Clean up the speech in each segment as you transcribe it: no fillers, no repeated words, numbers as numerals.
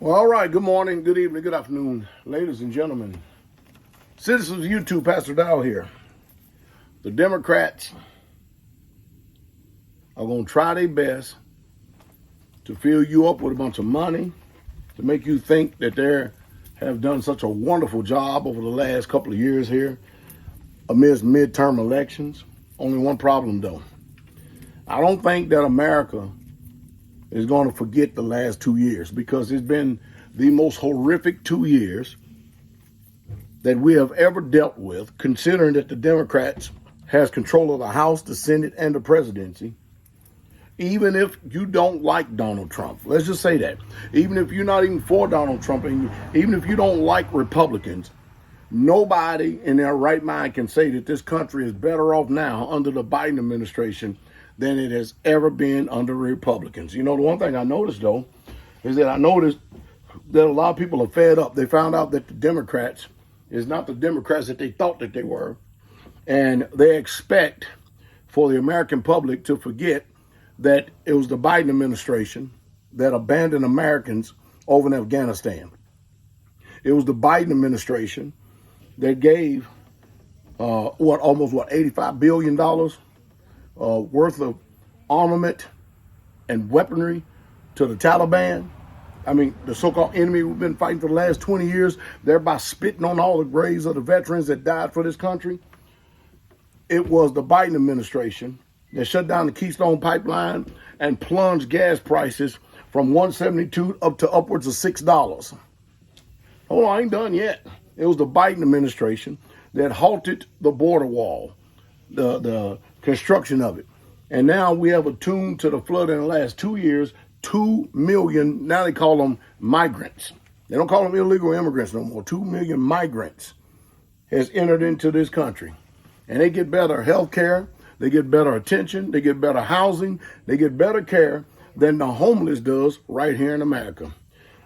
Well, all right. Good morning, good evening, good afternoon, ladies and gentlemen. Citizens of YouTube, Pastor Dow here. The Democrats are going to try their best to fill you up with a bunch of money, to make you think that they have done such a wonderful job over the last couple of years here amidst midterm elections. Only one problem, though. I don't think that America is going to forget the last 2 years, because it's been the most horrific 2 years that we have ever dealt with, considering that the Democrats has control of the House, the Senate, and the presidency. Even if you don't like Donald Trump, let's just say that. Even if you're not even for Donald Trump, and even if you don't like Republicans, nobody in their right mind can say that this country is better off now under the Biden administration than it has ever been under Republicans. You know, the one thing I noticed, though, is that a lot of people are fed up. They found out that the Democrats is not the Democrats that they thought that they were. And they expect for the American public to forget that it was the Biden administration that abandoned Americans over in Afghanistan. It was the Biden administration that gave almost $85 billion worth of armament and weaponry to the Taliban. I mean, the so-called enemy we've been fighting for the last 20 years, thereby spitting on all the graves of the veterans that died for this country. It was the Biden administration that shut down the Keystone Pipeline and plunged gas prices from $1.72 up to upwards of $6. Hold on, I ain't done yet. It was the Biden administration that halted the border wall, the construction of it. And now we have attuned to the flood in the last 2 years, 2 million, now they call them migrants. They don't call them illegal immigrants no more. 2 million migrants has entered into this country. And they get better health care, they get better attention, they get better housing, they get better care than the homeless does right here in America.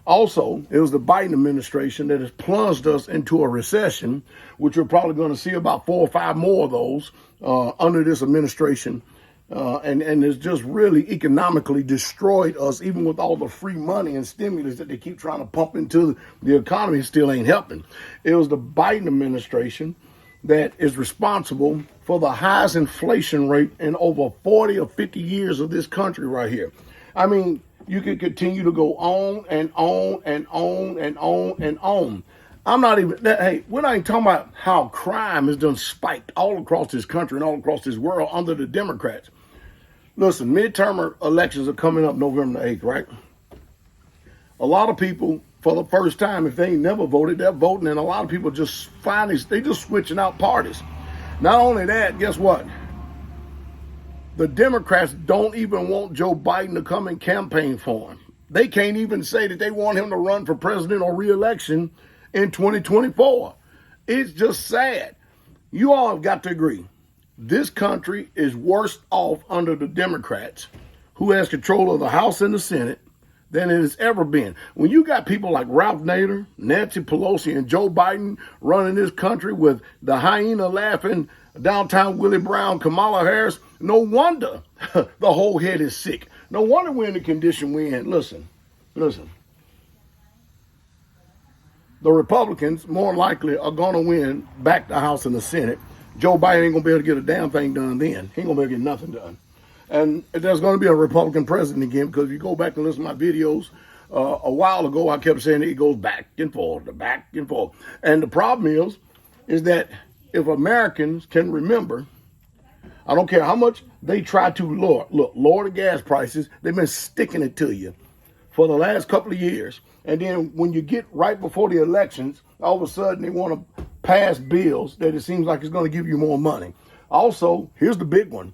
Also, it was the Biden administration that has plunged us into a recession, which we're probably going to see about 4 or 5 more of those under this administration. And it's just really economically destroyed us, even with all the free money and stimulus that they keep trying to pump into the economy. Still ain't helping. It was the Biden administration that is responsible for the highest inflation rate in over 40 or 50 years of this country right here. I mean, you can continue to go on and on and on and on and on. We're not even talking about how crime has done spiked all across this country and all across this world under the Democrats. Listen, midterm elections are coming up November the 8th, right? A lot of people, for the first time, if they ain't never voted, they're voting, and a lot of people they just switching out parties. Not only that, guess what? The Democrats don't even want Joe Biden to come and campaign for him. They can't even say that they want him to run for president or re-election in 2024. It's just sad. You all have got to agree. This country is worse off under the Democrats, who has control of the House and the Senate, than it has ever been. When you got people like Ralph Nader, Nancy Pelosi, and Joe Biden running this country with the hyena laughing, downtown Willie Brown, Kamala Harris, no wonder the whole head is sick. No wonder we're in the condition we're in. Listen. The Republicans more likely are going to win back the House and the Senate. Joe Biden ain't going to be able to get a damn thing done then. He ain't going to be able to get nothing done. And there's going to be a Republican president again, because if you go back and listen to my videos, a while ago I kept saying it goes back and forth. And the problem is that if Americans can remember, I don't care how much they try to lower the gas prices, they've been sticking it to you for the last couple of years. And then when you get right before the elections, all of a sudden they want to pass bills that it seems like it's going to give you more money. Also, here's the big one.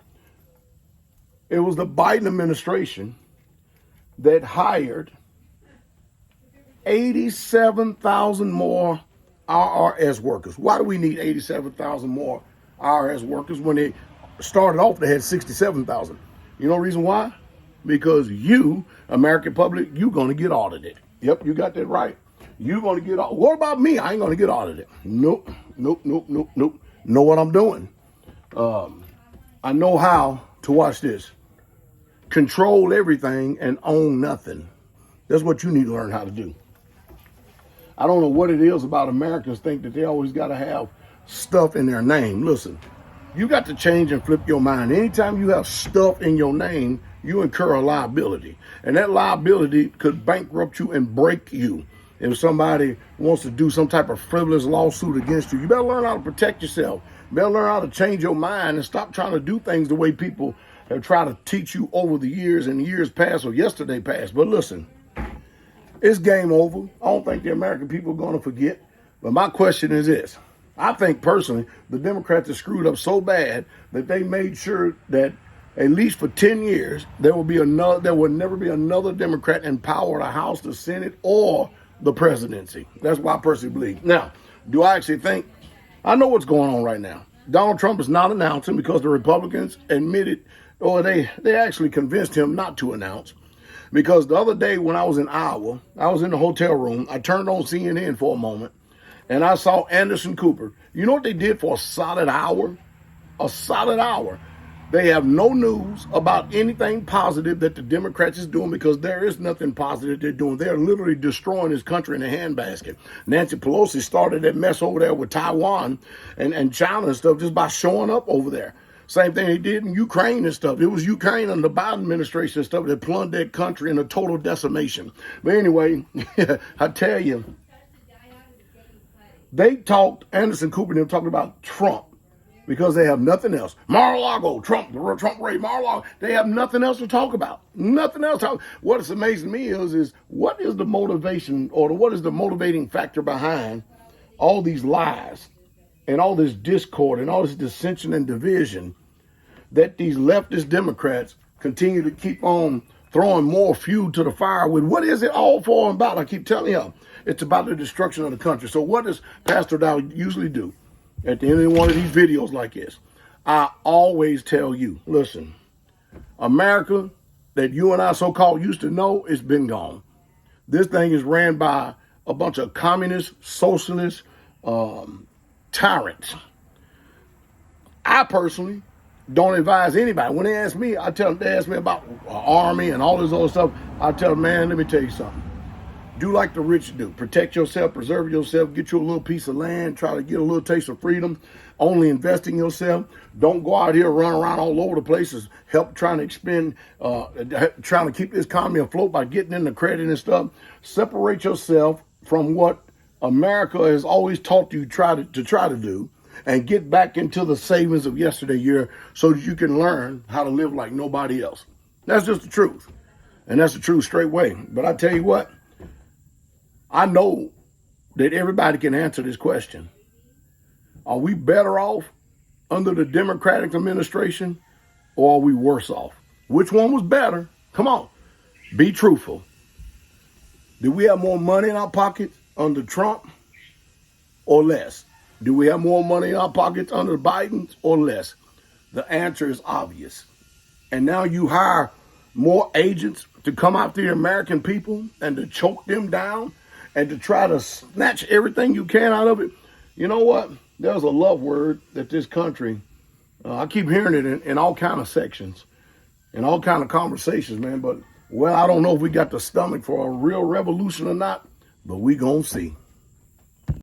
It was the Biden administration that hired 87,000 more IRS workers. Why do we need 87,000 more IRS workers when they started off, they had 67,000? You know the reason why? Because you, American public, you're going to get audited. Yep, you got that right. You're going to get audited. What about me? I ain't going to get audited. Nope. Know what I'm doing. I know how to watch this. Control everything and own nothing. That's what you need to learn how to do. I don't know what it is about Americans think that they always got to have stuff in their name. Listen, you got to change and flip your mind. Anytime you have stuff in your name, you incur a liability. And that liability could bankrupt you and break you. If somebody wants to do some type of frivolous lawsuit against you, you better learn how to protect yourself. You better learn how to change your mind and stop trying to do things the way people have tried to teach you over the years and years past or yesterday past. But listen, it's game over. I don't think the American people are going to forget. But my question is this. I think personally, the Democrats have screwed up so bad that they made sure that at least for 10 years, there will never be another Democrat in power, the House, the Senate, or the presidency. That's what I personally believe. Now, do I actually think? I know what's going on right now. Donald Trump is not announcing because the Republicans admitted, or they actually convinced him not to announce. Because the other day when I was in Iowa, I was in the hotel room. I turned on CNN for a moment, and I saw Anderson Cooper. You know what they did for a solid hour? A solid hour. They have no news about anything positive that the Democrats is doing because there is nothing positive they're doing. They're literally destroying this country in a handbasket. Nancy Pelosi started that mess over there with Taiwan and China and stuff just by showing up over there. Same thing they did in Ukraine and stuff. It was Ukraine and the Biden administration and stuff that plunged that country in a total decimation. But anyway, I tell you, they talked, Anderson Cooper and them talking about Trump. Because they have nothing else. Mar-a-Lago, Trump raid, Mar-a-Lago. They have nothing else to talk about. Nothing else. What is amazing to me is what is the motivation or what is the motivating factor behind all these lies and all this discord and all this dissension and division that these leftist Democrats continue to keep on throwing more fuel to the fire with? What is it all for and about? I keep telling you, it's about the destruction of the country. So what does Pastor Dow usually do? At the end of one of these videos like this, I always tell you, listen, America that you and I so-called used to know has been gone. This thing is ran by a bunch of communist, socialist, tyrants. I personally don't advise anybody. When they ask me, they ask me about army and all this other stuff. I tell them, man, let me tell you something. Do like the rich do. Protect yourself, preserve yourself, get you a little piece of land, try to get a little taste of freedom. Only invest in yourself. Don't go out here run around all over the places, help trying to expend, trying to keep this economy afloat by getting into credit and stuff. Separate yourself from what America has always taught you to try to do, and get back into the savings of yesterday year so that you can learn how to live like nobody else. That's just the truth. And that's the truth straight way. But I tell you what, I know that everybody can answer this question. Are we better off under the Democratic administration, or are we worse off? Which one was better? Come on, be truthful. Did we have more money in our pockets under Trump or less? Do we have more money in our pockets under Biden or less? The answer is obvious. And now you hire more agents to come after the American people and to choke them down and to try to snatch everything you can out of it. You know what? There's a love word that this country, I keep hearing it in all kind of sections, in all kind of conversations, man. But, well, I don't know if we got the stomach for a real revolution or not, but we gonna see.